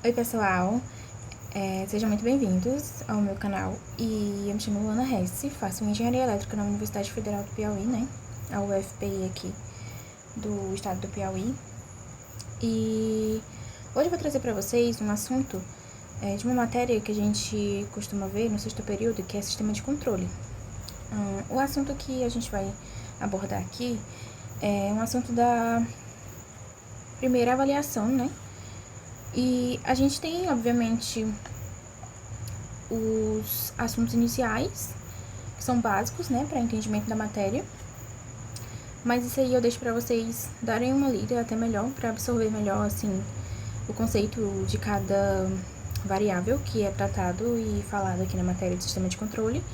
Oi pessoal, sejam muito bem-vindos ao meu canal. E eu me chamo Luana Hesse, faço Engenharia Elétrica na Universidade Federal do Piauí, né? A UFPI aqui do estado do Piauí. E hoje eu vou trazer para vocês um assunto de uma matéria que a gente costuma ver no sexto período, que é sistema de controle. O assunto que a gente vai abordar aqui é um assunto da primeira avaliação, né? E a gente tem, obviamente, os assuntos iniciais, que são básicos, né, para entendimento da matéria. Mas isso aí eu deixo para vocês darem uma lida até melhor, para absorver melhor, assim, o conceito de cada variável que é tratado e falado aqui na matéria de sistema de controle.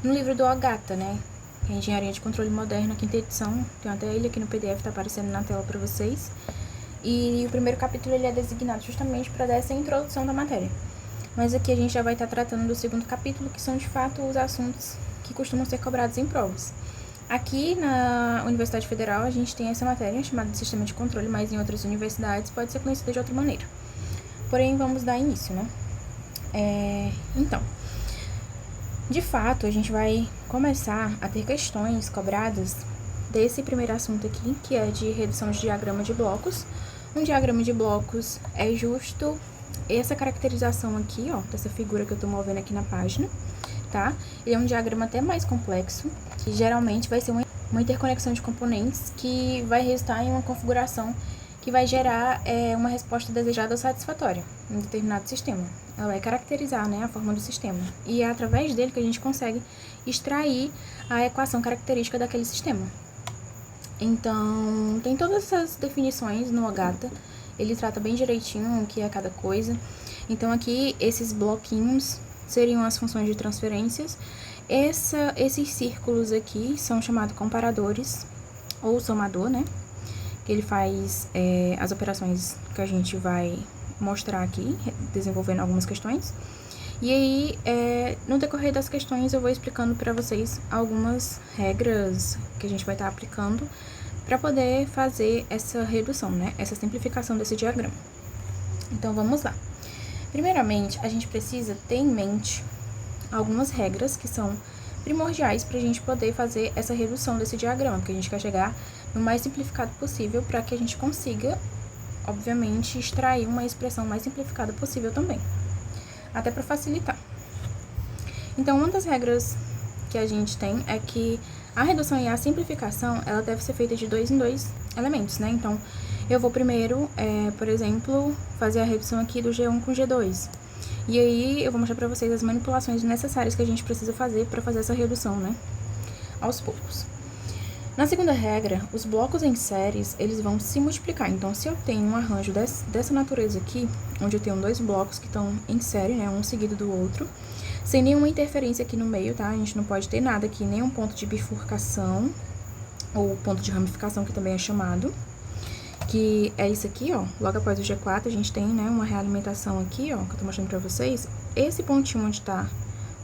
No livro do Ogata, né, que é Engenharia de Controle Moderna, quinta edição, tem até ele aqui no PDF, tá aparecendo na tela para vocês. E o primeiro capítulo ele é designado justamente para dar essa introdução da matéria. Mas aqui a gente já vai estar tratando do segundo capítulo, que são de fato os assuntos que costumam ser cobrados em provas. Aqui na Universidade Federal a gente tem essa matéria chamada de Sistema de Controle, mas em outras universidades pode ser conhecida de outra maneira. Porém, vamos dar início, né? Então, de fato, a gente vai começar a ter questões cobradas desse primeiro assunto aqui, que é de redução de diagrama de blocos. Um diagrama de blocos é justo essa caracterização aqui, ó, dessa figura que eu tô movendo aqui na página, tá? Ele é um diagrama até mais complexo, que geralmente vai ser uma interconexão de componentes que vai resultar em uma configuração que vai gerar uma resposta desejada ou satisfatória em determinado sistema. Ela vai caracterizar, né, a forma do sistema. E é através dele que a gente consegue extrair a equação característica daquele sistema. Então, tem todas essas definições no Ogata. Ele trata bem direitinho o que é cada coisa. Então, aqui, esses bloquinhos seriam as funções de transferências. Esses círculos aqui são chamados comparadores, ou somador, né? Que ele faz as operações que a gente vai mostrar aqui, desenvolvendo algumas questões. E aí, no decorrer das questões, eu vou explicando para vocês algumas regras que a gente vai estar aplicando para poder fazer essa redução, né? Essa simplificação desse diagrama. Então, vamos lá. Primeiramente, a gente precisa ter em mente algumas regras que são primordiais para a gente poder fazer essa redução desse diagrama, porque a gente quer chegar no mais simplificado possível para que a gente consiga, obviamente, extrair uma expressão mais simplificada possível também, até para facilitar. Então, uma das regras que a gente tem é que a redução e a simplificação, ela deve ser feita de 2 em 2 elementos, né? Então, eu vou primeiro, por exemplo, fazer a redução aqui do G1 com G2. E aí, eu vou mostrar pra vocês as manipulações necessárias que a gente precisa fazer para fazer essa redução, né? Aos poucos. Na segunda regra, os blocos em séries, eles vão se multiplicar. Então, se eu tenho um arranjo dessa natureza aqui, onde eu tenho 2 blocos que estão em série, né, um seguido do outro, sem nenhuma interferência aqui no meio, tá? A gente não pode ter nada aqui, nenhum ponto de bifurcação, ou ponto de ramificação, que também é chamado, que é isso aqui, ó. Logo após o G4, a gente tem, né, uma realimentação aqui, ó, que eu tô mostrando pra vocês. Esse pontinho onde tá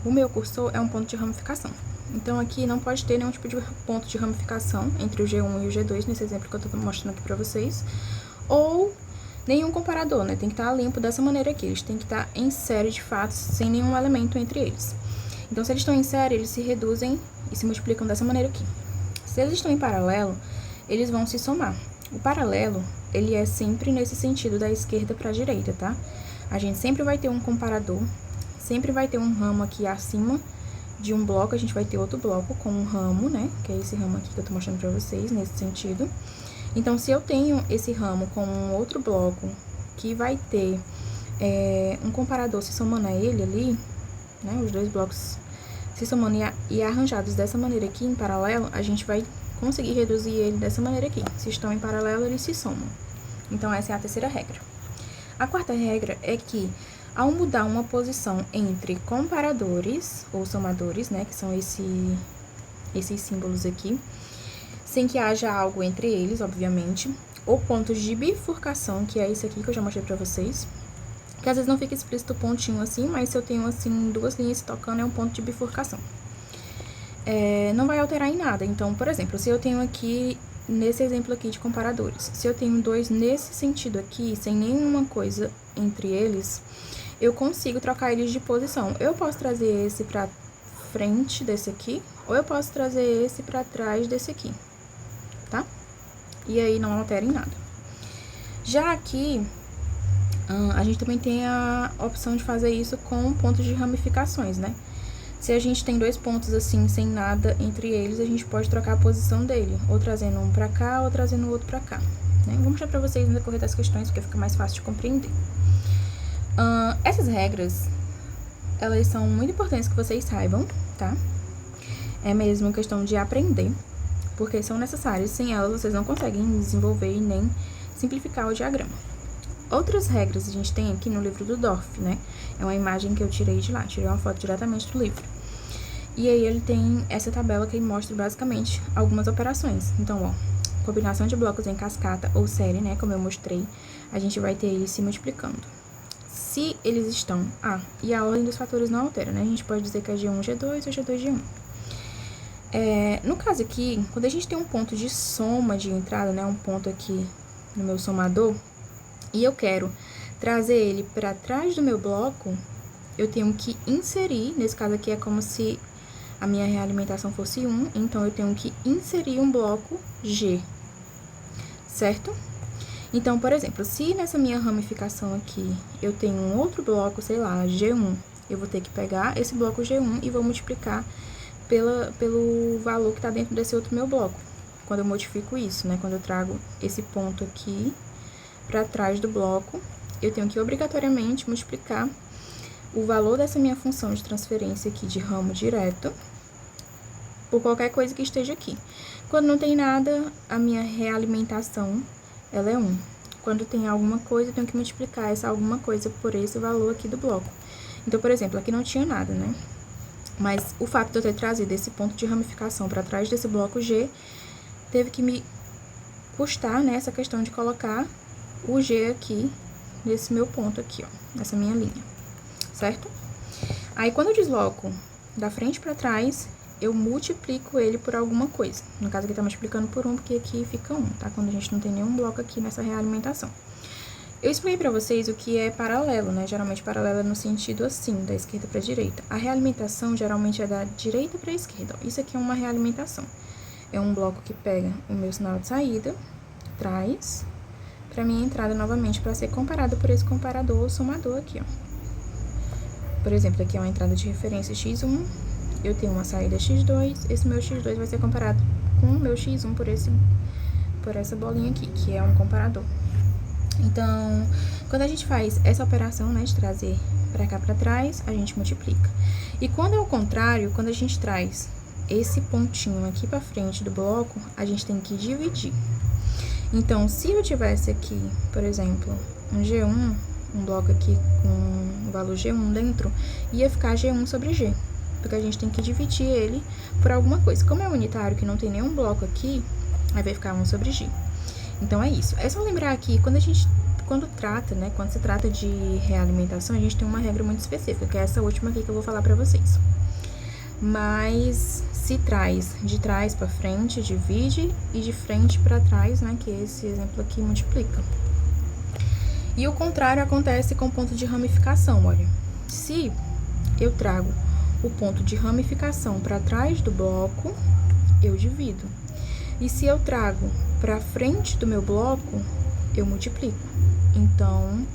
o meu cursor é um ponto de ramificação. Então, aqui não pode ter nenhum tipo de ponto de ramificação entre o G1 e o G2, nesse exemplo que eu tô mostrando aqui pra vocês. Ou nenhum comparador, né? Tem que estar limpo dessa maneira aqui. Eles têm que estar em série, de fato, sem nenhum elemento entre eles. Então, se eles estão em série, eles se reduzem e se multiplicam dessa maneira aqui. Se eles estão em paralelo, eles vão se somar. O paralelo, ele é sempre nesse sentido da esquerda para a direita, tá? A gente sempre vai ter um comparador, sempre vai ter um ramo aqui acima de um bloco, a gente vai ter outro bloco com um ramo, né? Que é esse ramo aqui que eu tô mostrando pra vocês, nesse sentido. Então, se eu tenho esse ramo com um outro bloco que vai ter um comparador se somando a ele ali, né? Os dois blocos se somando e arranjados dessa maneira aqui, em paralelo, a gente vai conseguir reduzir ele dessa maneira aqui. Se estão em paralelo, eles se somam. Então, essa é a terceira regra. A quarta regra é que, ao mudar uma posição entre comparadores, ou somadores, né, que são esses símbolos aqui, sem que haja algo entre eles, obviamente, ou pontos de bifurcação, que é esse aqui que eu já mostrei pra vocês, que às vezes não fica explícito o pontinho assim, mas se eu tenho, assim, 2 linhas se tocando, é um ponto de bifurcação. Não vai alterar em nada. Então, por exemplo, se eu tenho aqui nesse exemplo aqui de comparadores, se eu tenho dois nesse sentido aqui, sem nenhuma coisa entre eles, eu consigo trocar eles de posição. Eu posso trazer esse pra frente desse aqui, ou eu posso trazer esse pra trás desse aqui, tá? E aí não altera em nada. Já aqui, a gente também tem a opção de fazer isso com pontos de ramificações, né? Se a gente tem dois pontos assim, sem nada entre eles, a gente pode trocar a posição dele, ou trazendo um pra cá, ou trazendo o outro pra cá, né? Vou mostrar pra vocês no decorrer das questões, porque fica mais fácil de compreender. Essas regras, elas são muito importantes que vocês saibam, tá? É mesmo questão de aprender, porque são necessárias. Sem elas, vocês não conseguem desenvolver e nem simplificar o diagrama. Outras regras a gente tem aqui no livro do Dorff, né? É uma imagem que eu tirei de lá, tirei uma foto diretamente do livro. E aí ele tem essa tabela que mostra basicamente algumas operações. Então, ó, combinação de blocos em cascata ou série, né? Como eu mostrei, a gente vai ter eles se multiplicando. Se eles estão... e a ordem dos fatores não altera, né? A gente pode dizer que é G1, G2 ou G2, G1. No caso aqui, quando a gente tem um ponto de soma de entrada, né? Um ponto aqui no meu somador, e eu quero trazer ele para trás do meu bloco, eu tenho que inserir, nesse caso aqui é como se a minha realimentação fosse 1, então eu tenho que inserir um bloco G, certo? Então, por exemplo, se nessa minha ramificação aqui eu tenho um outro bloco, sei lá, G1, eu vou ter que pegar esse bloco G1 e vou multiplicar pelo valor que está dentro desse outro meu bloco. Quando eu modifico isso, né? Quando eu trago esse ponto aqui para trás do bloco, eu tenho que obrigatoriamente multiplicar o valor dessa minha função de transferência aqui de ramo direto por qualquer coisa que esteja aqui. Quando não tem nada, a minha realimentação, ela é 1. Quando tem alguma coisa, eu tenho que multiplicar essa alguma coisa por esse valor aqui do bloco. Então, por exemplo, aqui não tinha nada, né? Mas o fato de eu ter trazido esse ponto de ramificação para trás desse bloco G, teve que me custar, né, essa questão de colocar o G aqui, nesse meu ponto aqui, ó, nessa minha linha, certo? Aí, quando eu desloco da frente pra trás, eu multiplico ele por alguma coisa. No caso aqui tá multiplicando por 1, porque aqui fica 1, tá? Quando a gente não tem nenhum bloco aqui nessa realimentação. Eu expliquei pra vocês o que é paralelo, né? Geralmente paralelo é no sentido assim, da esquerda pra direita. A realimentação geralmente é da direita pra esquerda, ó. Isso aqui é uma realimentação. É um bloco que pega o meu sinal de saída, traz para minha entrada novamente, para ser comparado por esse comparador ou somador aqui, ó. Por exemplo, aqui é uma entrada de referência X1, eu tenho uma saída X2, esse meu X2 vai ser comparado com o meu X1 por essa bolinha aqui, que é um comparador. Então, quando a gente faz essa operação, né, de trazer para cá para trás, a gente multiplica. E quando é o contrário, quando a gente traz esse pontinho aqui para frente do bloco, a gente tem que dividir. Então, se eu tivesse aqui, por exemplo, um G1, um bloco aqui com o valor G1 dentro, ia ficar G1 sobre G, porque a gente tem que dividir ele por alguma coisa. Como é unitário, que não tem nenhum bloco aqui, aí vai ficar 1 sobre G. Então, é isso. É só lembrar aqui, quando se trata de realimentação, a gente tem uma regra muito específica, que é essa última aqui que eu vou falar pra vocês. Mas se traz de trás para frente, divide, e de frente para trás, né, que esse exemplo aqui multiplica. E o contrário acontece com o ponto de ramificação, olha. Se eu trago o ponto de ramificação para trás do bloco, eu divido. E se eu trago para frente do meu bloco, eu multiplico. Então,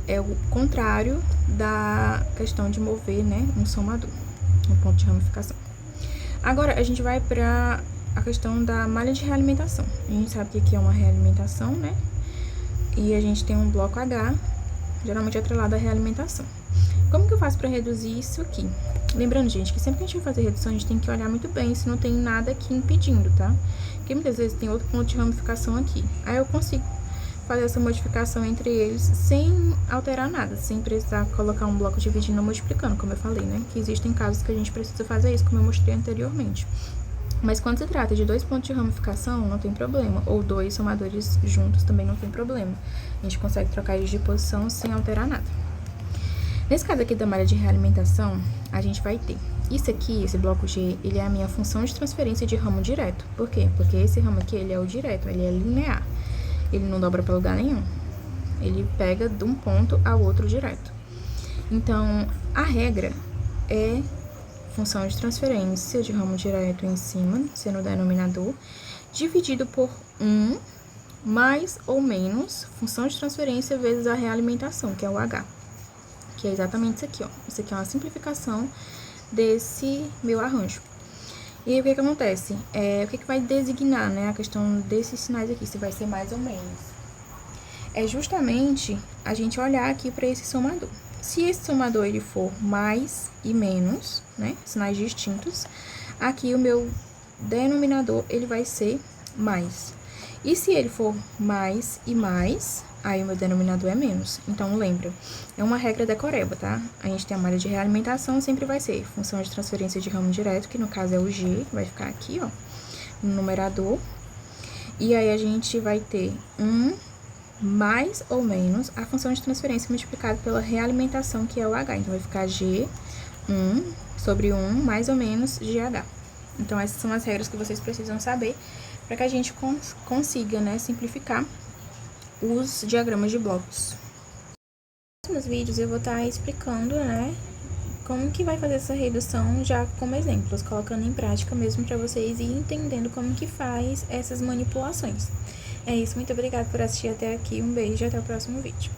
é o contrário da questão de mover, né, um somador, um ponto de ramificação. Agora, a gente vai para a questão da malha de realimentação. A gente sabe que aqui é uma realimentação, né? E a gente tem um bloco H, geralmente atrelado à realimentação. Como que eu faço para reduzir isso aqui? Lembrando, gente, que sempre que a gente vai fazer redução, a gente tem que olhar muito bem se não tem nada aqui impedindo, tá? Porque muitas vezes tem outro ponto de ramificação aqui. Aí eu consigo fazer essa modificação entre eles sem alterar nada, sem precisar colocar um bloco dividindo ou multiplicando, como eu falei, né? Que existem casos que a gente precisa fazer isso, como eu mostrei anteriormente. Mas quando se trata de dois pontos de ramificação, não tem problema. Ou dois somadores juntos também não tem problema. A gente consegue trocar eles de posição sem alterar nada. Nesse caso aqui da malha de realimentação, a gente vai ter Isso aqui, esse bloco G, ele é a minha função de transferência de ramo direto. Por quê? Porque esse ramo aqui, ele é o direto, ele é linear. Ele não dobra para lugar nenhum. Ele pega de um ponto ao outro direto. Então, a regra é função de transferência de ramo direto em cima, sendo o denominador, dividido por 1 mais ou menos função de transferência vezes a realimentação, que é o H. Que é exatamente isso aqui, ó. Isso aqui é uma simplificação desse meu arranjo. E aí, o que acontece? O que vai designar, né, a questão desses sinais aqui, se vai ser mais ou menos? É justamente a gente olhar aqui para esse somador. Se esse somador ele for mais e menos, né, sinais distintos, aqui o meu denominador ele vai ser mais. E se ele for mais e mais, aí o meu denominador é menos. Então, lembra, é uma regra decoreba, tá? A gente tem a malha de realimentação, sempre vai ser função de transferência de ramo direto, que no caso é o G, que vai ficar aqui, ó, no numerador. E aí, a gente vai ter mais ou menos a função de transferência multiplicada pela realimentação, que é o H. Então, vai ficar G, 1 sobre 1, mais ou menos GH. Então, essas são as regras que vocês precisam saber para que a gente consiga, né, simplificar os diagramas de blocos. Nos vídeos eu vou estar explicando, né, como que vai fazer essa redução já como exemplos, colocando em prática mesmo para vocês ir entendendo como que faz essas manipulações. É isso, muito obrigada por assistir até aqui, um beijo e até o próximo vídeo.